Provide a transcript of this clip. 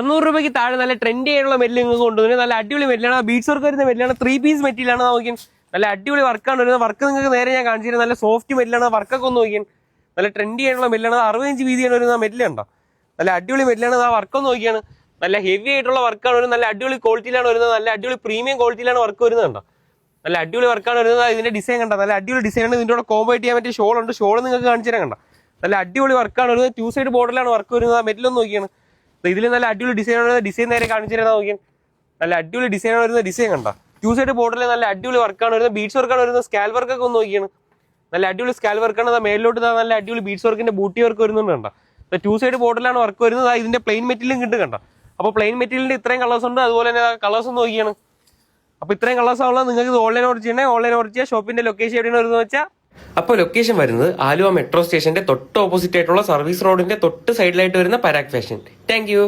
600 രൂപയ്ക്ക് താഴെ നല്ല ട്രെൻഡി ആയിട്ടുള്ള മെറ്റീരിയൽ നിങ്ങൾക്ക് കൊണ്ടുവരുന്നത്. നല്ല അടിപൊളി മെറ്റീരിയലാണ്, ബീഡ്സ് വർക്ക് വരുന്ന മെറ്റീരിയലാണ്, 3 പീസ് മെറ്റീരിയലാണ്. നോക്കിയാൽ നല്ല അടിപൊളി വർക്കാണ് വരുന്നത്. വർക്ക് നിങ്ങൾക്ക് നേരെ ഞാൻ കാണിച്ചു തരുന്നത്. നല്ല സോഫ്റ്റ് മെറ്റീരിയലാണ്. വർക്കൊക്കെ ഒന്ന് നോക്കിയാൽ നല്ല ട്രെൻഡി ആയിട്ടുള്ള മെറ്റീരിയലാണ്. 60 ഇഞ്ച് വീതിയാണ് വരുന്ന മെറ്റീരിയൽ ഉണ്ടോ. നല്ല അടിപൊളി മെറ്റീരിയലാണ്. ആ വർക്കൊന്ന് നോക്കിയാണ് നല്ല ഹെവി ആയിട്ടുള്ള വർക്കാണ് വരുന്നത്. നല്ല അടിപൊളി ക്വാളിറ്റിയിലാണ് വരുന്നത്. നല്ല അടിപൊളി പ്രീമിയം ക്വാളിറ്റിയിലാണ് വർക്ക് വരുന്നത് കണ്ടോ. നല്ല അടിപൊളി വർക്കാണ് വരുന്നത്. ഇതിന്റെ ഡിസൈൻ കണ്ടോ, നല്ല അടിപൊളി ഡിസൈനാണ്. ഇതിന്റെ കൂടെ കോമ്പൈറ്റ് ചെയ്യാൻ പറ്റിയ ഷോൾ ഉണ്ട്. ഷോൾ നിങ്ങൾക്ക് കാണിച്ചു തരാൻ കണ്ടോ. നല്ല അടിപൊളി വർക്കാണ് വരുന്നത്. 2 സൈഡ് ബോർഡിലാണ് വർക്ക് വരുന്നത്. ആ മെറ്റീരിയൽ ഒന്ന് നോക്കിയാണ്. ഇതിൽ നല്ല അടിപൊളി ഡിസൈനാണ്. ഡിസൈൻ നേരെ കാണിച്ചു തരാൻ നോക്കിയാൽ നല്ല അടിപൊളി ഡിസൈനാണ് വരുന്നത്. ഡിസൈൻ കണ്ടോ. 2 സൈഡ് ബോർഡിൽ നല്ല അടിപൊളി വർക്കാണ് വരുന്നത്. ബീഡ്സ് വർക്കാണ് വരുന്നത്. സ്കാൽ വർക്കൊക്കെ ഒന്ന് നോക്കിയാണ് നല്ല അടിപൊളി സ്കാൽ വർക്കാണ്. മേലിലോട്ട് നല്ല അടിപൊളി ബീഡ്സ് വർക്കിന്റെ ബൂട്ടി വർക്ക് വരുന്നുണ്ട് കണ്ടോ. 2 സൈഡ് ബോർഡിലാണ് വർക്ക് വരുന്നത്. ഇതിന്റെ പ്ലെയിൻ മെറ്റീരിയലും കിട്ടും കണ്ടോ. അപ്പോൾ പ്ലെയിൻ മെറ്റീരിയലിന്റെ ഇത്രയും കളേഴ്സ് ഉണ്ട്. അതുപോലെ തന്നെ കളേഴ്സ് ഒന്ന് നോക്കിയാണ്. അപ്പോൾ ഇത്രയും കളേഴ്സ് ആവുള്ളത് നിങ്ങൾക്ക് ഓൺലൈൻ ഓർഡർ ചെയ്യണേ. ഓൺലൈൻ ഓർഡർ ചെയ്യുക. ഷോപ്പിന്റെ ലൊക്കേഷൻ എവിടെയാണ് വരുന്നത് വെച്ചാൽ, അപ്പോൾ ലൊക്കേഷൻ വരുന്നത് ആലുവ മെട്രോ സ്റ്റേഷന്റെ തൊട്ട് ഓപ്പോസിറ്റ് ആയിട്ടുള്ള സർവീസ് റോഡിന്റെ തൊട്ട് സൈഡിലായിട്ട് വരുന്ന പരാഗ് ഫാഷൻ. Thank you.